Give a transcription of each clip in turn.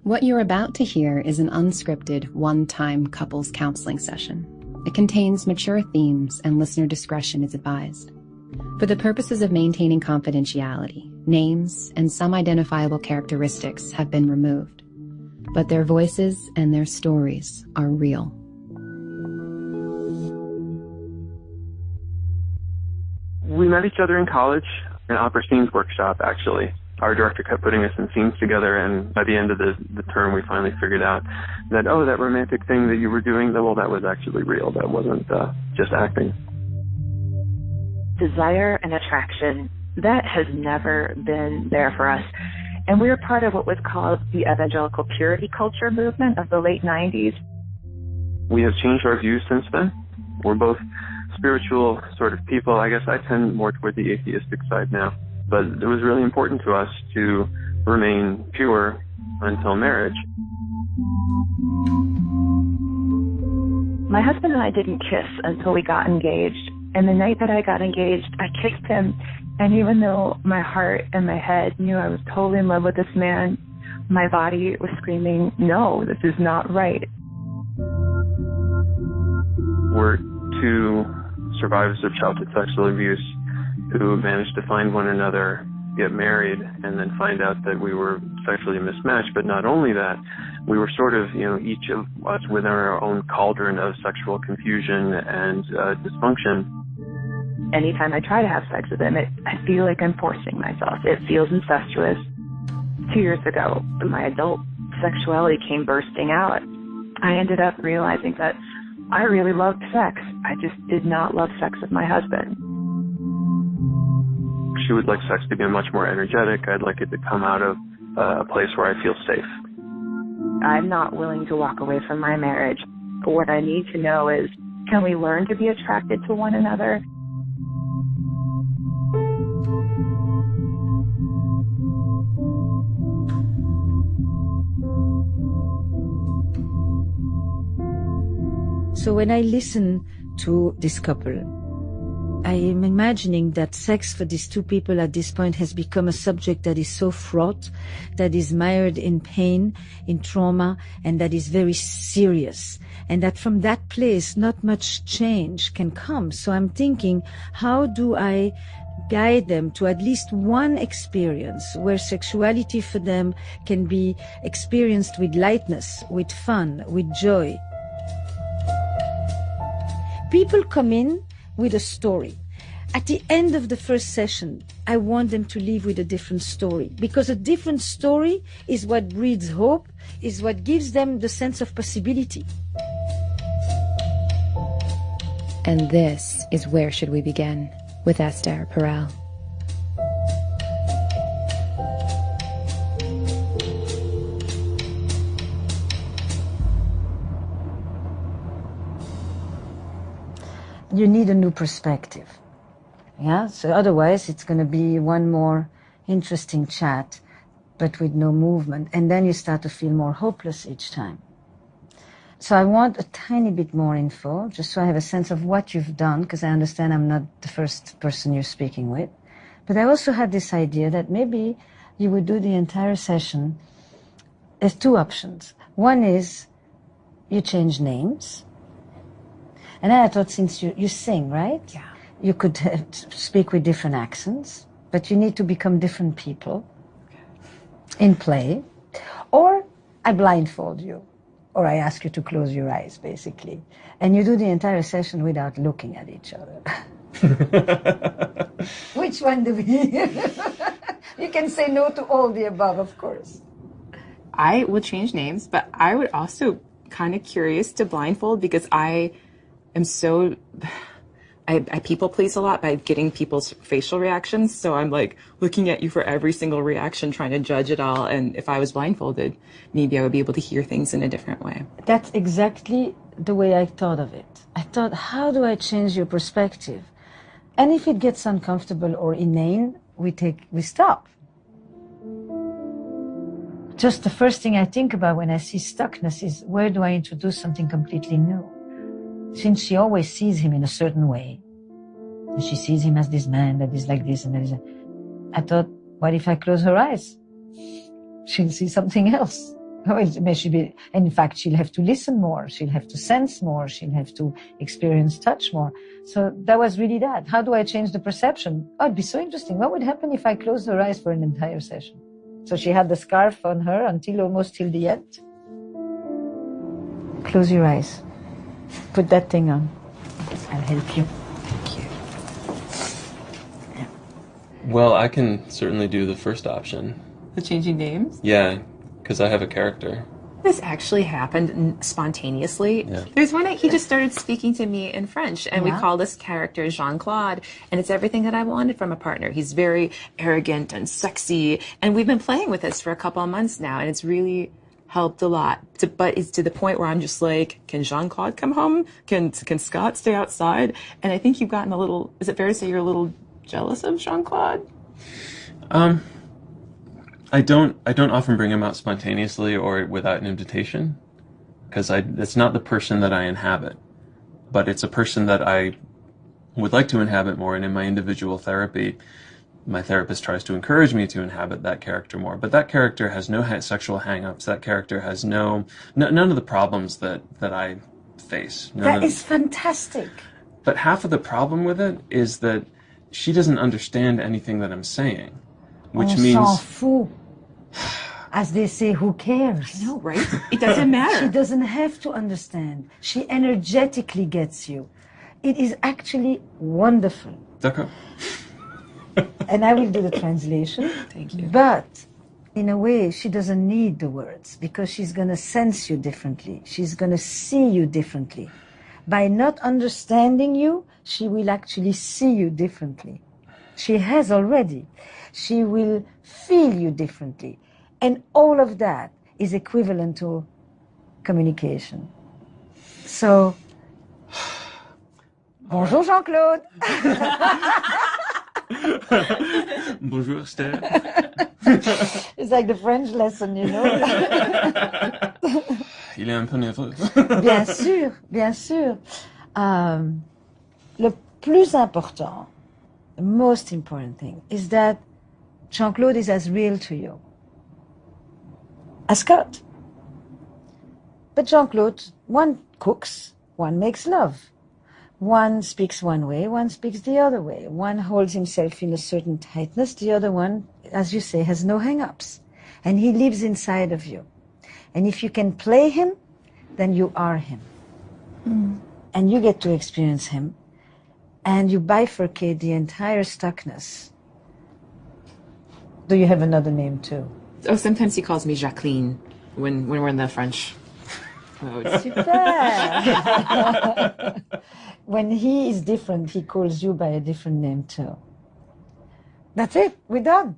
What you're about to hear is an unscripted, one-time couples counseling session. It contains mature themes and listener discretion is advised. For the purposes of maintaining confidentiality, names and some identifiable characteristics have been removed, but their voices and their stories are real. We met each other in college, an opera scenes workshop, actually. Our director kept putting us in scenes together, and by the end of the term, we finally figured out that, oh, that romantic thing that you were doing, well, that was actually real. That wasn't just acting. Desire and attraction, that has never been there for us. And we were part of what was called the evangelical purity culture movement of the late 90s. We have changed our views since then. We're both spiritual sort of people. I guess I tend more toward the atheistic side now. But it was really important to us to remain pure until marriage. My husband and I didn't kiss until we got engaged. And the night that I got engaged, I kissed him. And even though my heart and my head knew I was totally in love with this man, my body was screaming, no, this is not right. We're two survivors of childhood sexual abuse who managed to find one another, get married, and then find out that we were sexually mismatched. But not only that, we were sort of, each of us within our own cauldron of sexual confusion and dysfunction. Anytime I try to have sex with him, I feel like I'm forcing myself. It feels incestuous. 2 years ago, my adult sexuality came bursting out. I ended up realizing that I really loved sex. I just did not love sex with my husband. She would like sex to be much more energetic. I'd like it to come out of a place where I feel safe. I'm not willing to walk away from my marriage. What I need to know is, can we learn to be attracted to one another? So when I listen to this couple, I am imagining that sex for these two people at this point has become a subject that is so fraught, that is mired in pain, in trauma, and that is very serious. And that from that place, not much change can come. So I'm thinking, how do I guide them to at least one experience where sexuality for them can be experienced with lightness, with fun, with joy? People come in with a story. At the end of the first session, I want them to leave with a different story, because a different story is what breeds hope, is what gives them the sense of possibility. And this is Where Should We Begin with Esther Perel. You need a new perspective. Yeah, so otherwise it's going to be one more interesting chat, but with no movement. And then you start to feel more hopeless each time. So I want a tiny bit more info, just so I have a sense of what you've done, because I understand I'm not the first person you're speaking with. But I also had this idea that maybe you would do the entire session. There's two options. One is you change names. And then I thought, since you sing, right? Yeah. You could speak with different accents, but you need to become different people in play. Or I blindfold you, or I ask you to close your eyes, basically. And you do the entire session without looking at each other. Which one do we? You can say no to all the above, of course. I will change names, but I would also kind of curious to blindfold, because I people please a lot by getting people's facial reactions. So I'm like looking at you for every single reaction, trying to judge it all. And if I was blindfolded, maybe I would be able to hear things in a different way. That's exactly the way I thought of it. I thought, how do I change your perspective? And if it gets uncomfortable or inane, we stop. Just the first thing I think about when I see stuckness is, where do I introduce something completely new? Since she always sees him in a certain way, and she sees him as this man that is like this and that is, I thought, what if I close her eyes? She'll see something else. May she be, and in fact, she'll have to listen more. She'll have to sense more. She'll have to experience touch more. So that was really that. How do I change the perception? Oh, it'd be so interesting. What would happen if I closed her eyes for an entire session? So she had the scarf on her until almost till the end. Close your eyes. Put that thing on. I'll help you. Thank you. Yeah. Well, I can certainly do the first option. The changing names? Yeah, because I have a character. This actually happened spontaneously. Yeah. There's one night he just started speaking to me in French, and we call this character Jean-Claude, and it's everything that I wanted from a partner. He's very arrogant and sexy, and we've been playing with this for a couple of months now, and it's really helped a lot. But it's to the point where I'm just like, can Jean-Claude come home? Can Scott stay outside? And I think you've gotten a little, is it fair to say you're a little jealous of Jean-Claude? I don't often bring him out spontaneously or without an invitation, because it's not the person that I inhabit, but it's a person that I would like to inhabit more. And in my individual therapy, my therapist tries to encourage me to inhabit that character more. But that character has no sexual hang-ups. That character has none of the problems that I face. That is fantastic. But half of the problem with it is that she doesn't understand anything that I'm saying. Which means... s'en fout. As they say, who cares? I know, right? It doesn't matter. She doesn't have to understand. She energetically gets you. It is actually wonderful. D'accord. And I will do the translation. Thank you. But in a way, she doesn't need the words because she's going to sense you differently. She's going to see you differently. By not understanding you, she will actually see you differently. She has already. She will feel you differently. And all of that is equivalent to communication. So, bonjour Jean-Claude. Bonjour Esther. It's like the French lesson, you know. Il est un peu nerveux. Bien sûr, bien sûr. Le plus important, the most important thing is that Jean-Claude is as real to you as Scott. But Jean-Claude, one cooks, one makes love. One speaks one way, one speaks the other way. One holds himself in a certain tightness, the other one, as you say, has no hang-ups. And he lives inside of you. And if you can play him, then you are him. Mm. And you get to experience him. And you bifurcate the entire stuckness. Do you have another name too? Oh, sometimes he calls me Jacqueline when we're in the French mode. Super! When he is different, he calls you by a different name too. That's it. We're done.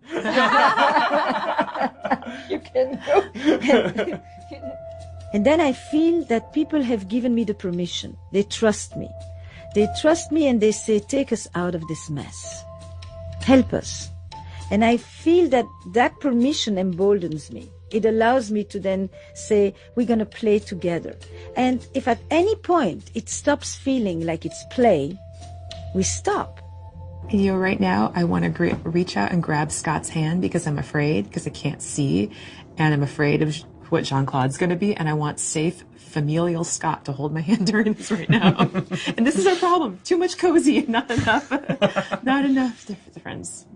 You can go. And then I feel that people have given me the permission. They trust me. They trust me and they say, take us out of this mess. Help us. And I feel that that permission emboldens me. It allows me to then say, we're going to play together. And if at any point it stops feeling like it's play, we stop. And you know, right now, I want to reach out and grab Scott's hand because I'm afraid, because I can't see. And I'm afraid of what Jean-Claude's going to be. And I want safe, familial Scott to hold my hand during this right now. And this is our problem. Too much cozy, not enough friends.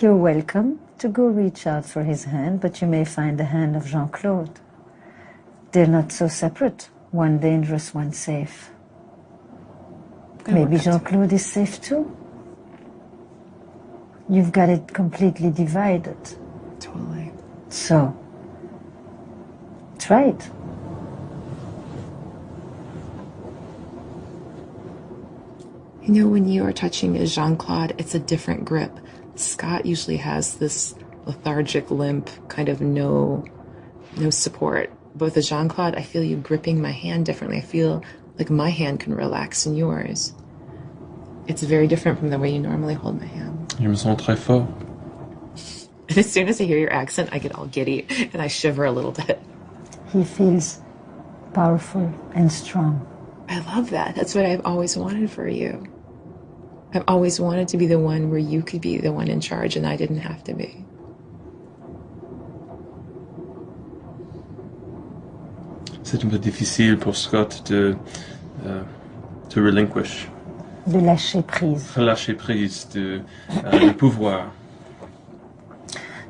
You're welcome to go reach out for his hand, but you may find the hand of Jean-Claude. They're not so separate. One dangerous, one safe. Maybe Jean-Claude is safe too. You've got it completely divided. Totally. So, try it. You know, when you are touching Jean-Claude, it's a different grip. Scott usually has this lethargic limp, kind of no support. But with Jean-Claude, I feel you gripping my hand differently. I feel like my hand can relax in yours. It's very different from the way you normally hold my hand. Je me sens très fort. And as soon as I hear your accent, I get all giddy and I shiver a little bit. He feels powerful and strong. I love that. That's what I've always wanted for you. I've always wanted to be the one where you could be the one in charge and I didn't have to be. C'est un peu difficile pour Scott to relinquish. De lâcher prise. Lâcher prise de le pouvoir.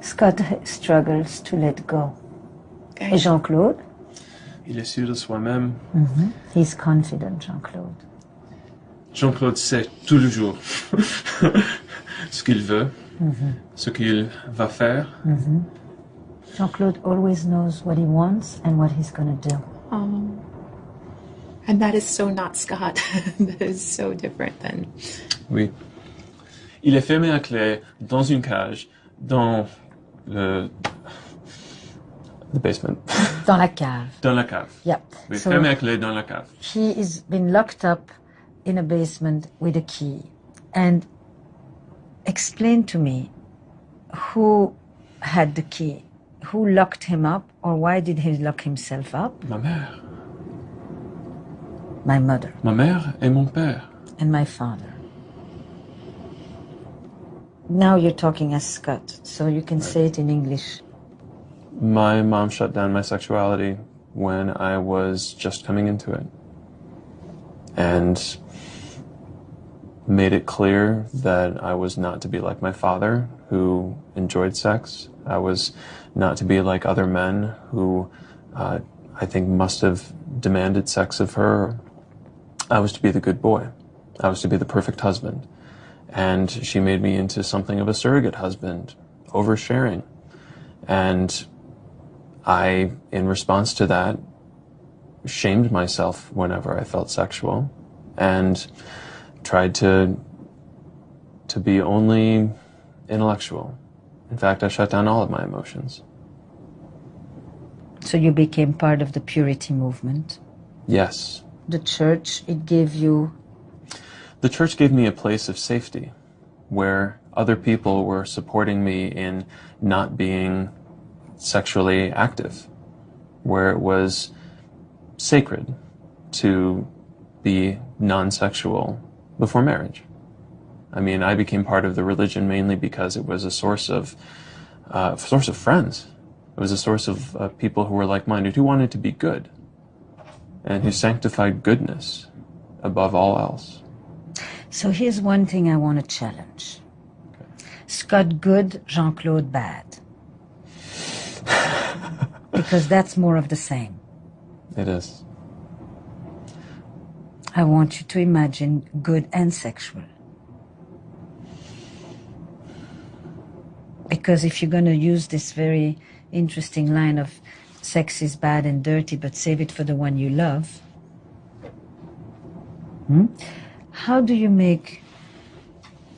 Scott struggles to let go. Okay. Et Jean-Claude? Il est sûr de soi-même. He's confident, Jean-Claude. Jean-Claude sait toujours ce qu'il veut, ce qu'il va faire. Jean-Claude always knows what he wants and what he's going to do. Oh. And that is so not Scott. That is so different than... Oui. Il est fermé à clé dans une cage, dans the basement. Dans la cave. Dans la cave. Yeah. Oui, So fermé à clé dans la cave. he has been locked up in a basement with a key. And explain to me who had the key, who locked him up, or why did he lock himself up? Ma mère. My mother Ma mère et mon père. and my father. Now you're talking as Scott, so you can say it in English. My mom shut down my sexuality when I was just coming into it. And made it clear that I was not to be like my father, who enjoyed sex. I was not to be like other men who I think must have demanded sex of her. I was to be the good boy. I was to be the perfect husband. And she made me into something of a surrogate husband, oversharing. And I, in response to that, shamed myself whenever I felt sexual and tried to be only intellectual. In fact, I shut down all of my emotions. So you became part of the purity movement. Yes. The church, it gave you... The church gave me a place of safety where other people were supporting me in not being sexually active, where it was sacred to be non-sexual before marriage. I mean, I became part of the religion mainly because it was a source of friends. It was a source of people who were like-minded, who wanted to be good, and who sanctified goodness above all else. So here's one thing I want to challenge. Okay. Scott good, Jean-Claude bad. Because that's more of the same. It is. I want you to imagine good and sexual. Because if you're going to use this very interesting line of sex is bad and dirty, but save it for the one you love, how do you make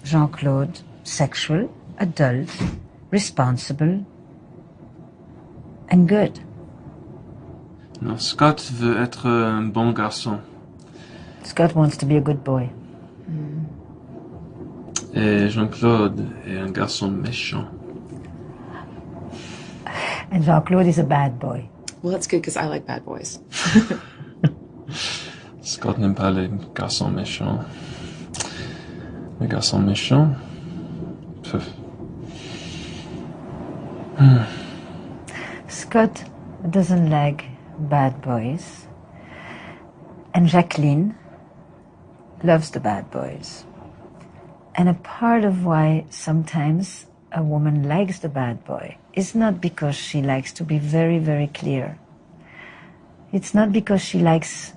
Jean-Claude sexual, adult, responsible, and good? No, Scott veut être un bon garçon. Scott wants to be a good boy. Et Jean-Claude est un garçon méchant. And Jean-Claude is a bad boy. Well, that's good because I like bad boys. Scott n'aime pas les garçons méchants. Les garçons méchants? Scott doesn't like bad boys. And Jacqueline loves the bad boys. And a part of why sometimes a woman likes the bad boy is not because she likes to be very, very clear. It's not because she likes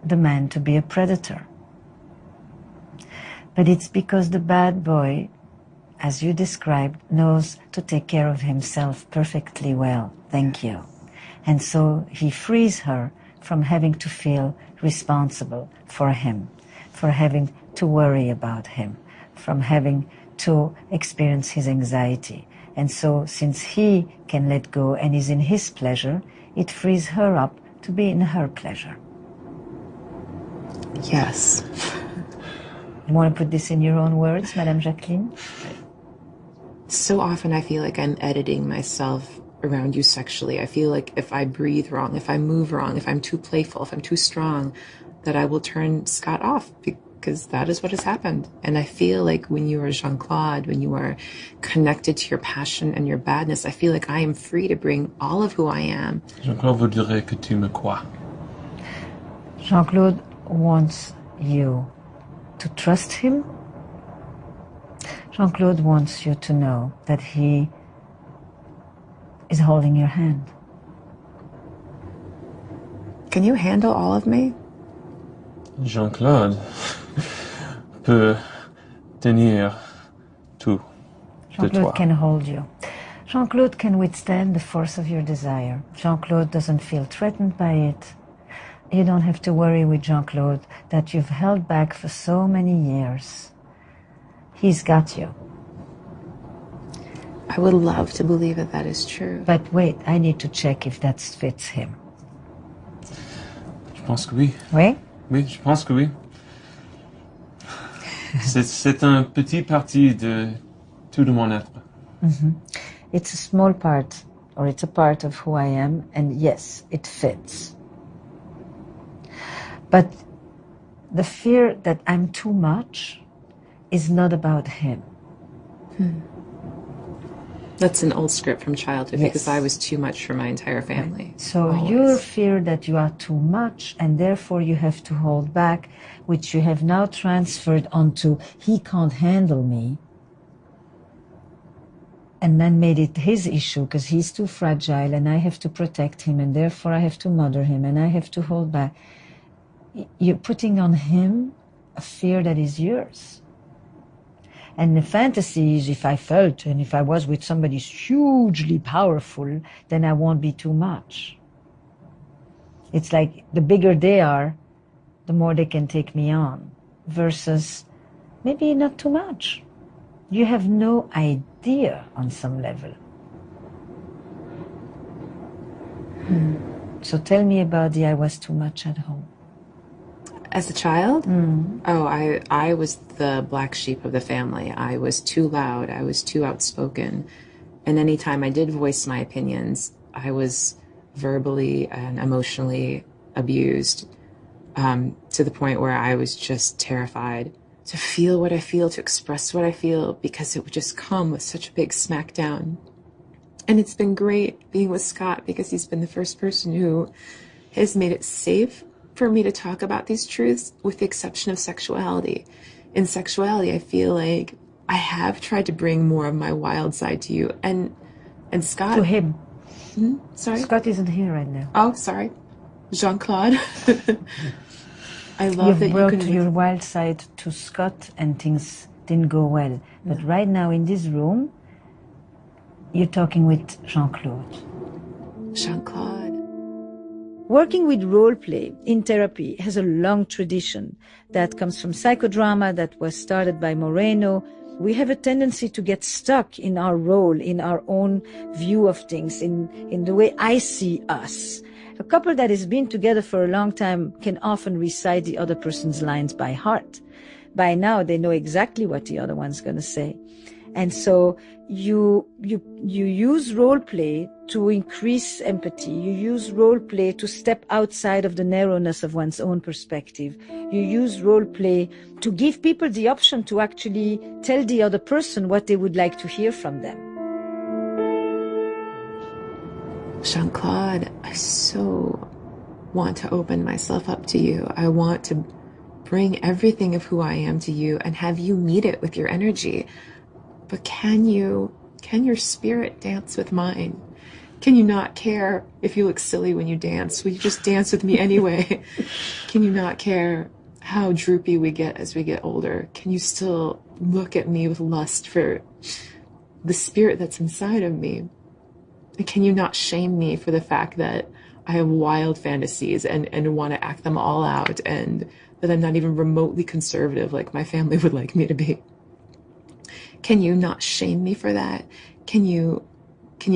the man to be a predator. But it's because the bad boy, as you described, knows to take care of himself perfectly well. Thank you. And so he frees her from having to feel responsible for him, for having to worry about him, from having to experience his anxiety. And so since he can let go and is in his pleasure, it frees her up to be in her pleasure. Yes. You want to put this in your own words, Madame Jacqueline? So often I feel like I'm editing myself around you sexually. I feel like if I breathe wrong, if I move wrong, if I'm too playful, if I'm too strong, that I will turn Scott off because that is what has happened. And I feel like when you are Jean-Claude, when you are connected to your passion and your badness, I feel like I am free to bring all of who I am. Jean-Claude voudrait que tu me crois. Jean-Claude wants you to trust him. Jean-Claude wants you to know that he is holding your hand. Can you handle all of me? Jean-Claude peut tenir tout de toi. Jean-Claude can hold you. Jean-Claude can withstand the force of your desire. Jean-Claude doesn't feel threatened by it. You don't have to worry with Jean-Claude that you've held back for so many years. He's got you. I would love to believe that that is true. But wait, I need to check if that fits him. Je pense que oui. Oui? Oui, je pense que oui. C'est un petit parti de tout de mon être. Mm-hmm. It's a small part, or it's a part of who I am, and yes, it fits. But the fear that I'm too much is not about him. That's an old script from childhood, Yes. because I was too much for my entire family. So Always. your fear that you are too much and therefore you have to hold back, which you have now transferred onto he can't handle me, and then made it his issue because he's too fragile and I have to protect him and therefore I have to mother him and I have to hold back. You're putting on him a fear that is yours. And the fantasy is if I felt and if I was with somebody hugely powerful, then I won't be too much. It's like the bigger they are, the more they can take me on, versus maybe not too much. You have no idea on some level. So tell me about the I was too much at home. As a child? Oh, I was the black sheep of the family. I was too loud. I was too outspoken. And anytime I did voice my opinions, I was verbally and emotionally abused, to the point where I was just terrified to feel what I feel, to express what I feel, because it would just come with such a big smackdown. And it's been great being with Scott because he's been the first person who has made it safe for me to talk about these truths, with the exception of sexuality. In sexuality, I feel like I have tried to bring more of my wild side to you. And Scott... To him. Sorry? Scott isn't here right now. Oh, sorry. Jean-Claude. I love that You've you brought can... your wild side to Scott and things didn't go well. But right now in this room, you're talking with Jean-Claude. Jean-Claude. Working with role play in therapy has a long tradition that comes from psychodrama that was started by Moreno. We have a tendency to get stuck in our role, in our own view of things, in the way I see us. A couple that has been together for a long time can often recite the other person's lines by heart. By now, they know exactly what the other one's going to say. And so you use role play to increase empathy. You use role play to step outside of the narrowness of one's own perspective. You use role play to give people the option to actually tell the other person what they would like to hear from them. Jean-Claude, I so want to open myself up to you. I want to bring everything of who I am to you and have you meet it with your energy. But can your spirit dance with mine? Can you not care if you look silly when you dance? Will you just dance with me anyway? Can you not care how droopy we get as we get older? Can you still look at me with lust for the spirit that's inside of me? And can you not shame me for the fact that I have wild fantasies and want to act them all out, and that I'm not even remotely conservative like my family would like me to be? Can you not shame me for that? Can you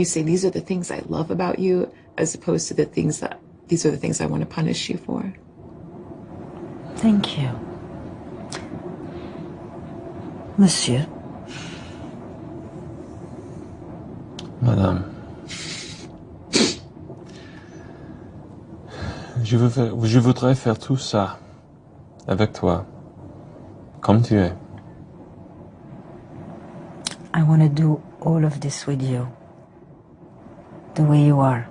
say these are the things I love about you, as opposed to these are the things I want to punish you for? Thank you. Monsieur. Madame, je voudrais faire tout ça avec toi Comme tu es. I want to do all of this with you, the way you are.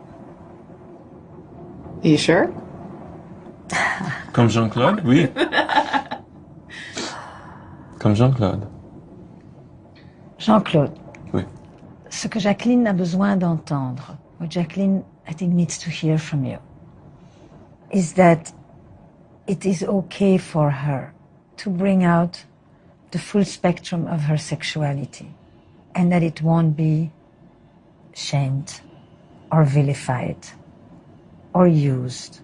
Are you sure? Comme Jean-Claude, oui. Comme Jean-Claude. Jean-Claude. Oui. Ce que Jacqueline a besoin d'entendre, what Jacqueline, I think, needs to hear from you, is that it is okay for her to bring out the full spectrum of her sexuality, and that it won't be shamed or vilified or used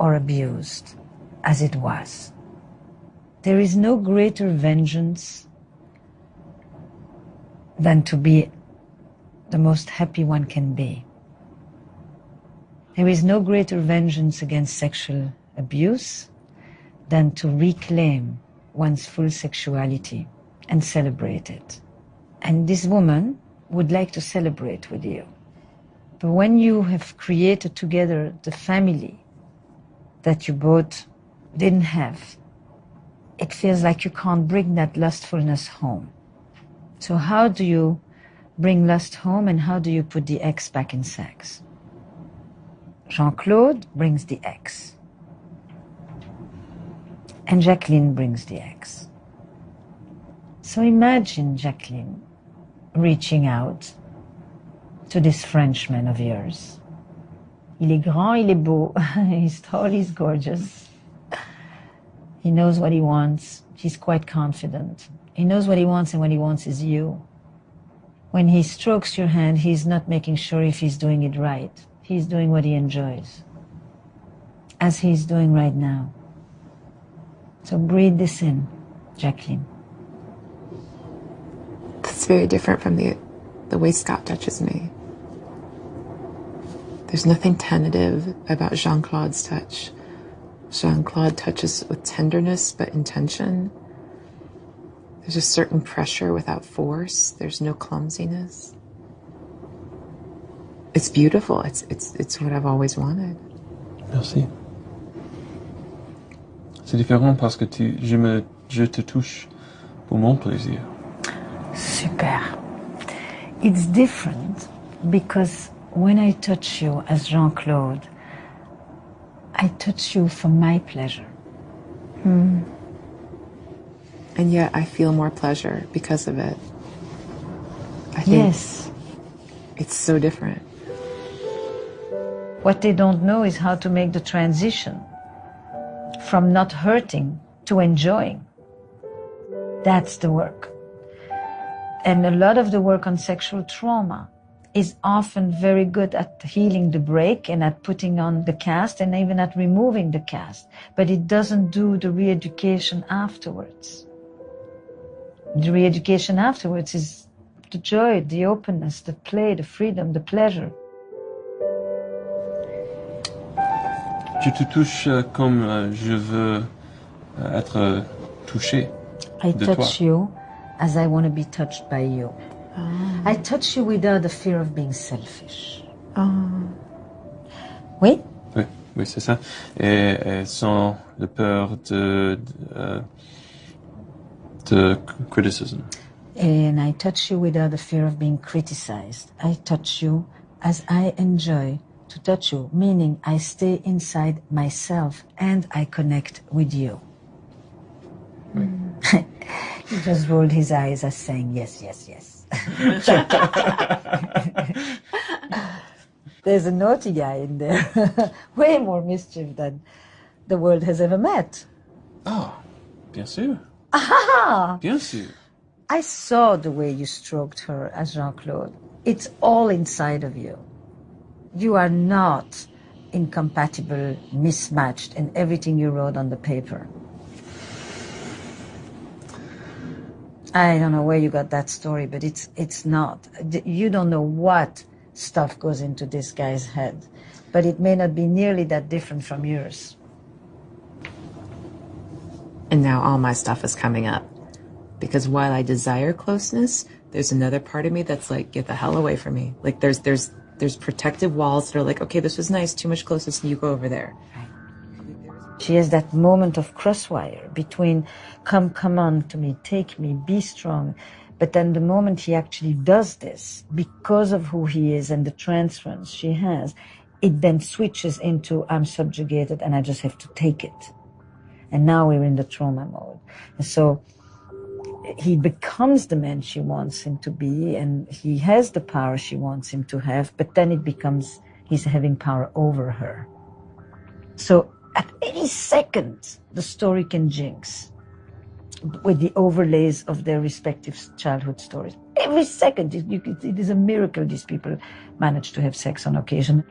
or abused as it was. There is no greater vengeance than to be the most happy one can be. There is no greater vengeance against sexual abuse than to reclaim one's full sexuality and celebrate it. And this woman would like to celebrate with you. But when you have created together the family that you both didn't have, it feels like you can't bring that lustfulness home. So how do you bring lust home, and how do you put the X back in sex? Jean-Claude brings the X. And Jacqueline brings the X. So imagine Jacqueline reaching out to this Frenchman of yours. Il est grand, il est beau, he's tall, he's gorgeous. He knows what he wants, he's quite confident. He knows what he wants, and what he wants is you. When he strokes your hand, he's not making sure if he's doing it right. He's doing what he enjoys, as he's doing right now. So breathe this in, Jacqueline. That's very different from the way Scott touches me. There's nothing tentative about Jean-Claude's touch. Jean-Claude touches with tenderness but intention. There's a certain pressure without force. There's no clumsiness. It's beautiful. It's what I've always wanted. Merci. C'est différent parce que je te touche pour mon plaisir. Super. It's different because when I touch you as Jean-Claude, I touch you for my pleasure. And yet I feel more pleasure because of it. I think Yes. it's so different. What they don't know is how to make the transition from not hurting to enjoying. That's the work. And a lot of the work on sexual trauma is often very good at healing the break and at putting on the cast and even at removing the cast. But it doesn't do the re-education afterwards. The re-education afterwards is the joy, the openness, the play, the freedom, the pleasure. Je te touche comme je veux être touché I de toi. touch you as I want to be touched by you. I touch you without the fear of being selfish. Oui? Oui, oui, c'est ça. Et sans la peur de criticism. And I touch you without the fear of being criticized. I touch you as I enjoy to touch you, meaning I stay inside myself and I connect with you. Oui. He just rolled his eyes as saying, yes, yes, yes. There's a naughty guy in there. Way more mischief than the world has ever met. Ah, bien sûr. Ah! Bien sûr. I saw the way you stroked her as Jean-Claude. It's all inside of you. You are not incompatible, mismatched in everything you wrote on the paper. I don't know where you got that story, but it's not. You don't know what stuff goes into this guy's head, but it may not be nearly that different from yours. And now all my stuff is coming up. Because while I desire closeness, there's another part of me that's like, get the hell away from me. Like there's protective walls that are like, okay, this was nice, too much closeness, and you go over there. Right. She has that moment of crosswire between come on to me, take me, be strong. But then the moment he actually does this, because of who he is and the transference she has, it then switches into I'm subjugated and I just have to take it. And now we're in the trauma mode. And so he becomes the man she wants him to be, and he has the power she wants him to have, but then it becomes he's having power over her. So at any second, the story can jinx with the overlays of their respective childhood stories. Every second, it is a miracle these people manage to have sex on occasion.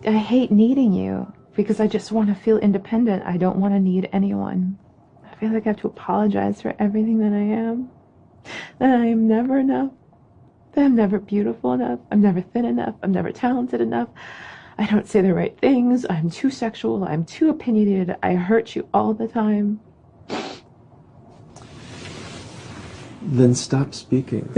I hate needing you because I just want to feel independent. I don't want to need anyone. I feel like I have to apologize for everything that I am. That I am never enough. That I'm never beautiful enough. I'm never thin enough. I'm never talented enough. I don't say the right things. I'm too sexual. I'm too opinionated. I hurt you all the time. Then stop speaking.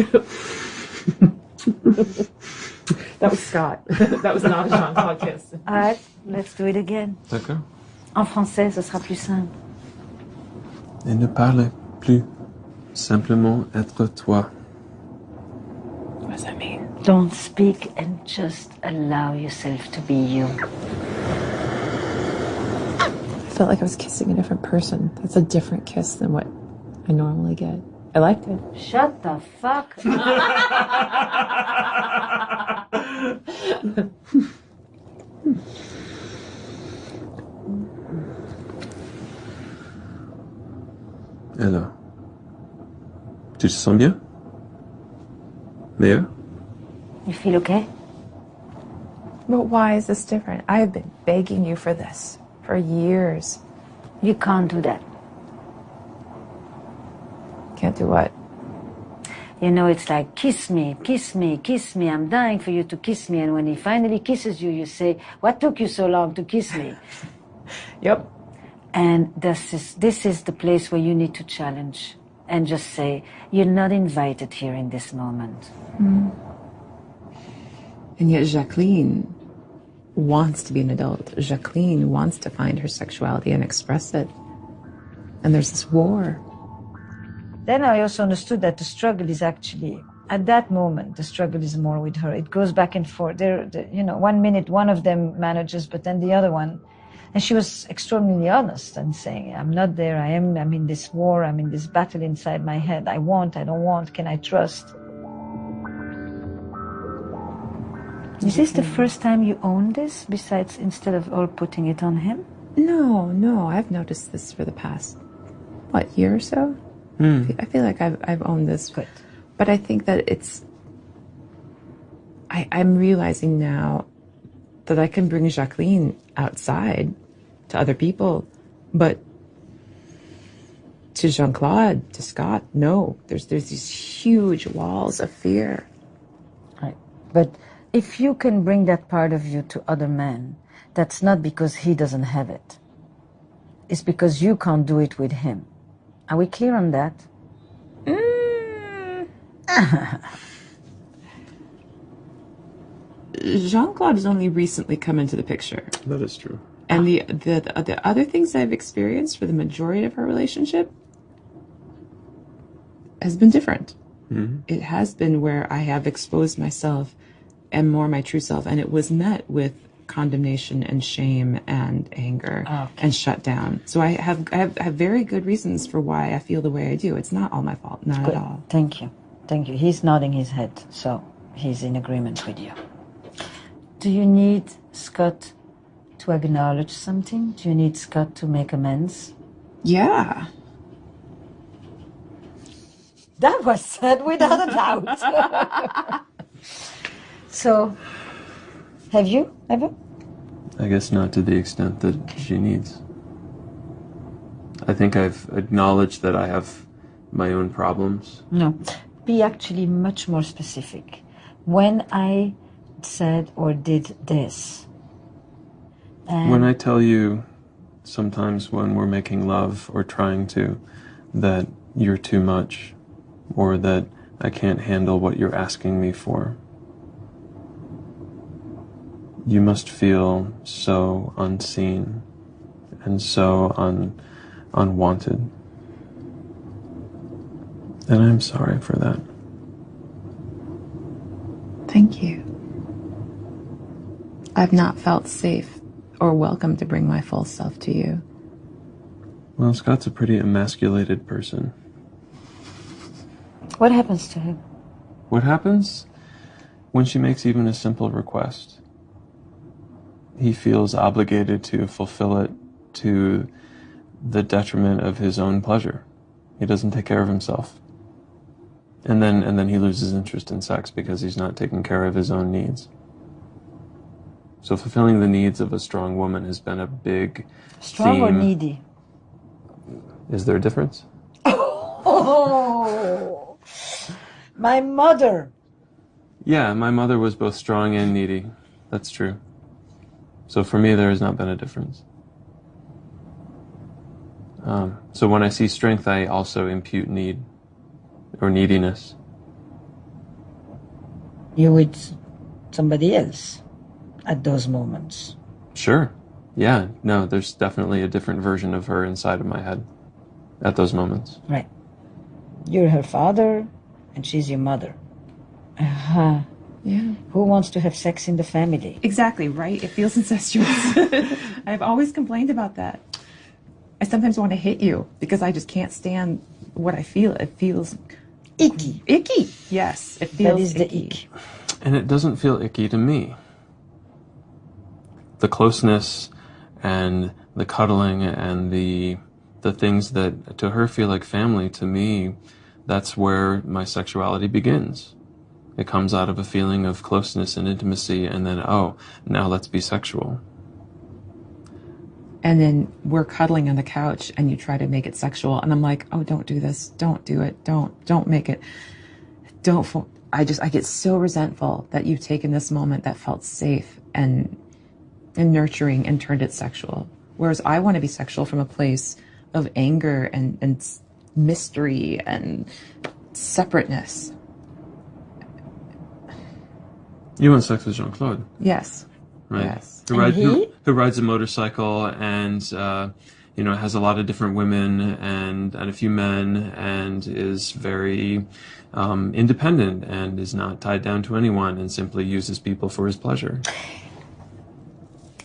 That was Scott. That was not a Jean-Claude kiss. All right, let's do it again. D'accord. En français, ce sera plus simple. Et ne parle plus. Simplement être toi. What does that mean? Don't speak and just allow yourself to be you. I felt like I was kissing a different person. That's a different kiss than what I normally get. I liked it. Shut the fuck up. Alors, tu te sens bien? Meilleur? You feel okay? But why is this different? I have been begging you for this for years. You can't do that. Can't do what? You know, it's like, kiss me, kiss me, kiss me. I'm dying for you to kiss me. And when he finally kisses you, you say, what took you so long to kiss me? Yep. And this is the place where you need to challenge and just say, you're not invited here in this moment. Mm. And yet Jacqueline wants to be an adult. Jacqueline wants to find her sexuality and express it. And there's this war. Then I also understood that the struggle is actually, at that moment, the struggle is more with her. It goes back and forth. You know, 1 minute, one of them manages, but then the other one. And she was extraordinarily honest and saying, I'm not there. I'm in this war. I'm in this battle inside my head. I want, I don't want. Can I trust? Is this the first time you own this, besides instead of all putting it on him? No. I've noticed this for the past, year or so? I feel like I've owned this. Good. But I think that I'm realizing now that I can bring Jacqueline outside to other people, but to Jean-Claude, to Scott, no. There's these huge walls of fear. Right. But if you can bring that part of you to other men, that's not because he doesn't have it. It's because you can't do it with him. Are we clear on that? Jean-Claude has only recently come into the picture. That is true. And the other things I've experienced for the majority of our relationship has been different. Mm-hmm. It has been where I have exposed myself and more my true self, and it was met with condemnation and shame and anger and shut down. So I have very good reasons for why I feel the way I do. It's not all my fault, not good. At all. Thank you. He's nodding his head, so he's in agreement with you. Do you need Scott to acknowledge something? Do you need Scott to make amends? Yeah. That was said without a doubt. So, have you ever? I guess not to the extent that she needs. I think I've acknowledged that I have my own problems. No. Be actually much more specific. When I said or did this. When I tell you sometimes when we're making love or trying to, that you're too much, or that I can't handle what you're asking me for. you must feel so unseen and so unwanted. And I'm sorry for that. Thank you. I've not felt safe or welcome to bring my full self to you. Well, Scott's a pretty emasculated person. What happens to him? What happens when she makes even a simple request? He feels obligated to fulfill it to the detriment of his own pleasure. He doesn't take care of himself. And then he loses interest in sex because he's not taking care of his own needs. So fulfilling the needs of a strong woman has been a big Strong theme. or needy? Is there a difference? Oh, my mother. Yeah, my mother was both strong and needy. That's true. So for me, there has not been a difference. So when I see strength, I also impute need or neediness. You with somebody else at those moments. Sure. Yeah. No, there's definitely a different version of her inside of my head at those moments. Right. You're her father, and she's your mother. Uh-huh. Yeah. Who wants to have sex in the family? Exactly, right? It feels incestuous. I've always complained about that. I sometimes want to hit you because I just can't stand what I feel. It feels Icky. icky. Yes, it feels That is the icky. ick. And it doesn't feel icky to me. The closeness and the cuddling and the things that to her feel like family, to me, that's where my sexuality begins. It comes out of a feeling of closeness and intimacy, and then, oh, now let's be sexual. And then we're cuddling on the couch and you try to make it sexual. And I'm like, oh, don't do this. Don't do it. Don't make it. I get so resentful that you've taken this moment that felt safe and nurturing and turned it sexual. Whereas I want to be sexual from a place of anger and mystery and separateness. You want sex with Jean-Claude? Yes. Right. Yes. Who rides a motorcycle and, has a lot of different women and a few men and is very independent and is not tied down to anyone and simply uses people for his pleasure.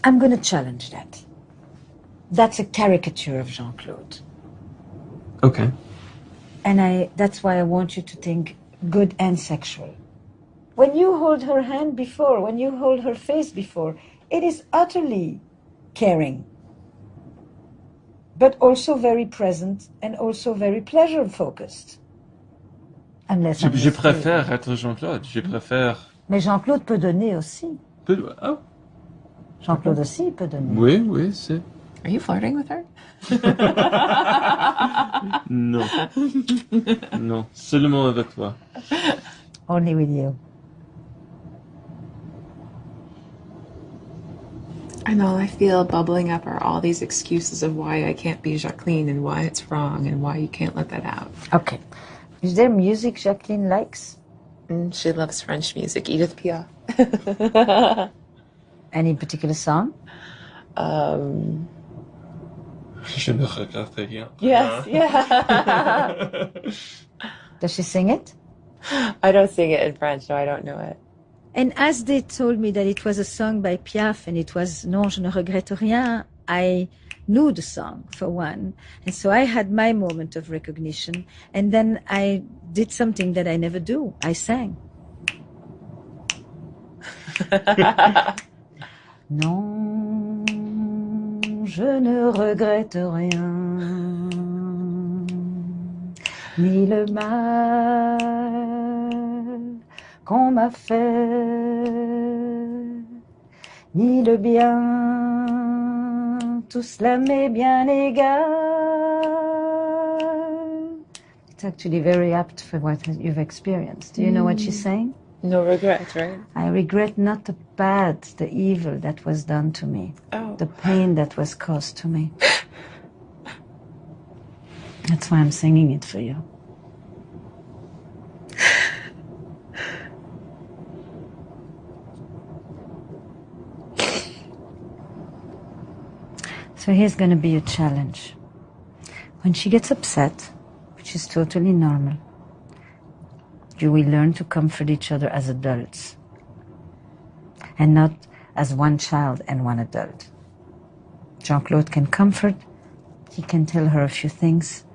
I'm going to challenge that. That's a caricature of Jean-Claude. Okay. And that's why I want you to think good and sexual. When you hold her hand before, when you hold her face before, it is utterly caring, but also very present and also very pleasure-focused. Unless Je préfère être Jean-Claude. Je préfère... Mais Jean-Claude peut donner aussi. Oh. Jean-Claude aussi peut donner. Oui, c'est... Are you flirting with her? Non. Non, seulement avec toi. Only with you. And all I feel bubbling up are all these excuses of why I can't be Jacqueline and why it's wrong and why you can't let that out. Okay. Is there music Jacqueline likes? She loves French music. Edith Piaf. Any particular song? Je ne regrette rien. Yes, yeah. Does she sing it? I don't sing it in French, so I don't know it. And as they told me that it was a song by Piaf and it was Non, je ne regrette rien, I knew the song, for one. And so I had my moment of recognition. And then I did something that I never do. I sang. Non, je ne regrette rien, ni le mal qu'on m'a fait, ni le bien, tout cela m'est bien égal. It's actually very apt for what you've experienced. Do you know what she's saying? No regret, right? I regret not the bad, the evil that was done to me, the pain that was caused to me. That's why I'm singing it for you. So here's going to be a challenge. When she gets upset, which is totally normal, you will learn to comfort each other as adults and not as one child and one adult. Jean-Claude can comfort, he can tell her a few things,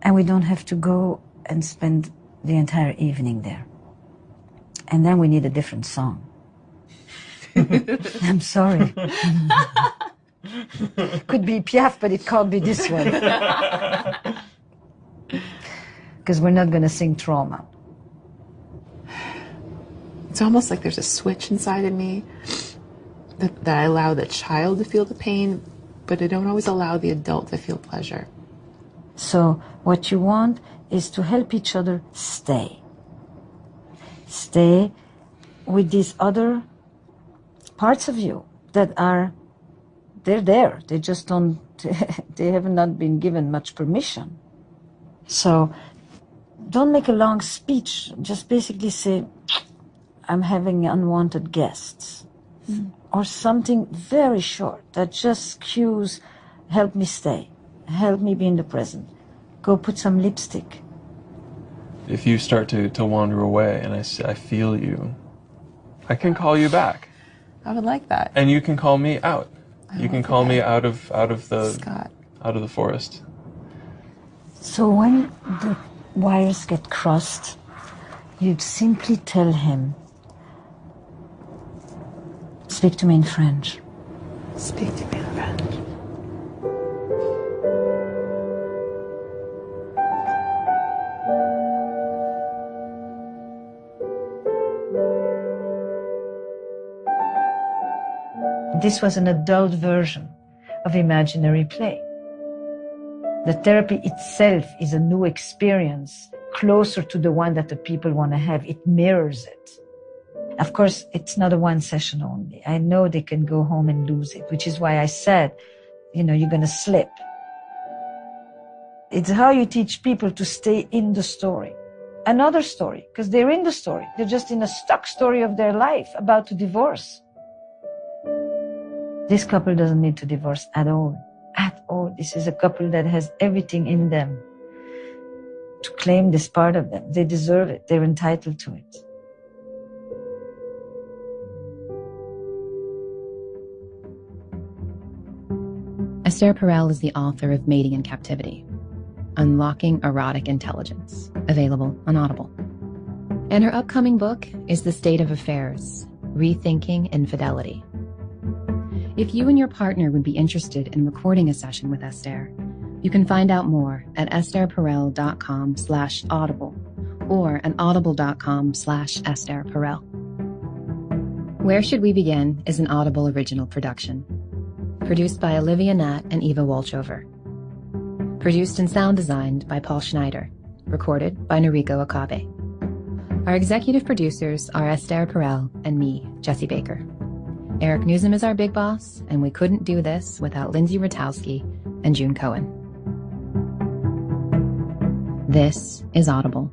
and we don't have to go and spend the entire evening there. And then we need a different song. I'm sorry. Could be Piaf, but it can't be this one. Because we're not going to sing Trauma. It's almost like there's a switch inside of me that I allow the child to feel the pain, but I don't always allow the adult to feel pleasure. So what you want is to help each other stay. Stay with these other parts of you that are, they're there. They just don't, they have not been given much permission. So don't make a long speech. Just basically say, I'm having unwanted guests. Or something very short that just cues, help me stay. Help me be in the present. Go put some lipstick. If you start to wander away and I feel you, I can call you back. I would like that. And you can call me out. You can call me out of the Scott. Out of the forest. So when the wires get crossed, you'd simply tell him, speak to me in French. Speak to me in French. This was an adult version of imaginary play. The therapy itself is a new experience, closer to the one that the people want to have. It mirrors it. Of course, it's not a one session only. I know they can go home and lose it, which is why I said, you're going to slip. It's how you teach people to stay in the story. Another story, because they're in the story. They're just in a stuck story of their life about to divorce. This couple doesn't need to divorce at all. At all. This is a couple that has everything in them to claim this part of them. They deserve it. They're entitled to it. Esther Perel is the author of Mating in Captivity, Unlocking Erotic Intelligence, available on Audible. And her upcoming book is The State of Affairs, Rethinking Infidelity. If you and your partner would be interested in recording a session with Esther, you can find out more at estherperel.com/audible or at audible.com/Esther Perel. Where Should We Begin is an Audible original production. Produced by Olivia Nat and Eva Wolchover. Produced and sound designed by Paul Schneider. Recorded by Noriko Akabe. Our executive producers are Esther Perel and me, Jessie Baker. Eric Newsom is our big boss, and we couldn't do this without Lindsay Ratowski and June Cohen. This is Audible.